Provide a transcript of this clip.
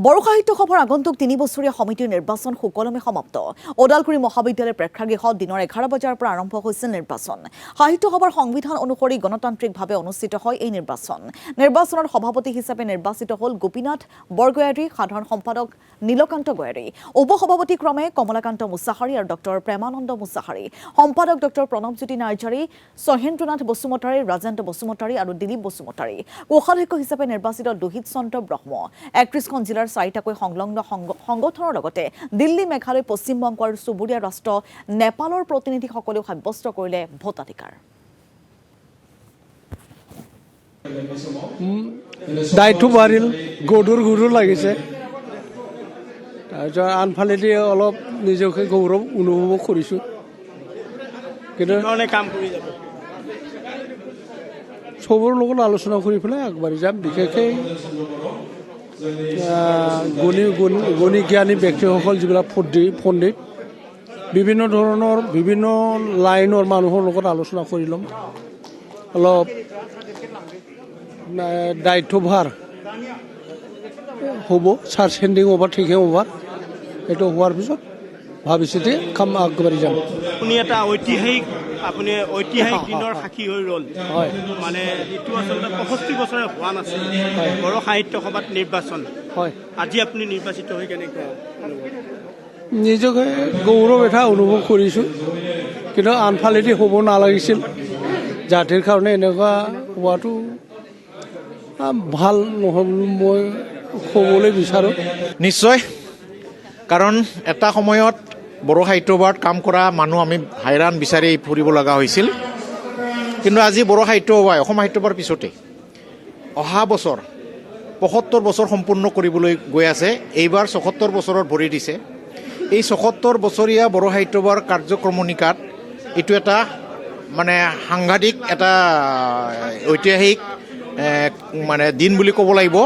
বড়ো সাহিত্য সভাৰ আগন্তুক 3 বছৰীয়া সমিতিৰ নিৰ্বাচন সুকলমে সমাপ্ত। ওদালগুৰি মহাবিদ্যালয় প্ৰেক্ষাগৃহত দিনৰ 11 বজাৰ পৰা আৰম্ভ হৈছে নিৰ্বাচন। সাহিত্য সভাৰ সংবিধান অনুসৰি গণতান্ত্ৰিকভাৱে অনুষ্ঠিত হয় এই নিৰ্বাচন। নিৰ্বাচনৰ সভাপতি হিচাপে নিৰ্বাচিত হ'ল গোপীনাথ বৰগয়াৰী, সাধাৰণ সম্পাদক নীলকান্ত গয়াৰী, উপসভাপতি ক্ৰমে কমলাকান্ত মুছাহাৰী আৰু ডক্টৰ প্ৰেমানন্দ মুছাহাৰী, সম্পাদক ডক্টৰ প্ৰণৱজ্যোতি নাৰ্জাৰী, সহেন্দ্ৰনাথ বসুমতাৰী, ৰাজেন্দ্ৰ বসুমতাৰী আৰু দিলীপ বসুমতাৰী। কোষাধ্যক্ষ হিচাপে নিৰ্বাচিত লোহিত চন্দ্ৰ ব্ৰহ্ম। 31খন জিলাৰ 4টাকৈ সংলগ্ন সংগঠনৰ লগতে দিল্লী, মেঘালয়, পশ্চিমবংগ আৰু চুবুৰীয়া ৰাষ্ট্ৰ নেপালৰ প্ৰতিনিধিসকলেও সাব্যস্ত কৰিলে ভোটাধিকাৰ। দায়িত্ব বাঢ়িল, গধুৰ লাগিছে। তাৰপিছত আনফালেদি অলপ নিজকে গৌৰৱ অনুভৱ কৰিছোঁ। কিন্তু কাম কৰি যাব চবৰ লগত আলোচনা কৰি পেলাই আগবাঢ়ি যাম। বিশেষকৈ গুণী জ্ঞানী ব্যক্তিসকল যিবিলাক পণ্ডিত বিভিন্ন ধৰণৰ বিভিন্ন লাইনৰ মানুহৰ লগত আলোচনা কৰি ল'ম। অলপ দায়িত্বভাৰ হ'ব, charge handing over, taking over, এইটো হোৱাৰ পিছত ভাবি চিতি কাম আগবাঢ়ি যাম। আপুনি ঐতিহাসিক দিনৰ সাক্ষী হৈ ৰ'ল। হয়, মানে এইটো আচলতে 65 বছৰে হোৱা নাছিল বড়ো সাহিত্য সভাত নিৰ্বাচন। হয়, আজি আপুনি নিৰ্বাচিত হৈ কেনেকুৱা? নিজকে গৌৰৱ এটা অনুভৱ কৰিছোঁ। কিন্তু আনফালেদি হ'ব নালাগিছিল। জাতিৰ কাৰণে এনেকুৱা হোৱাটো ভাল নহ'ল মই ক'বলৈ বিচাৰোঁ। নিশ্চয়, কাৰণ এটা সময়ত বড়ো সাহিত্য সভাত কাম কৰা মানুহ আমি হাইৰাণ বিচাৰি ফুৰিব লগা হৈছিল। কিন্তু আজি বড়ো সাহিত্য সভাই অসম সাহিত্য সভাৰ পিছতে অহা বছৰ 75 বছৰ সম্পূৰ্ণ কৰিবলৈ গৈ আছে। এইবাৰ 74 বছৰত ভৰি দিছে। এই 74 বছৰীয়া বড়ো সাহিত্য সভাৰ কাৰ্যক্ৰমণিকাত এইটো এটা মানে সাংঘাতিক এটা ঐতিহাসিক দিন বুলি ক'ব লাগিব।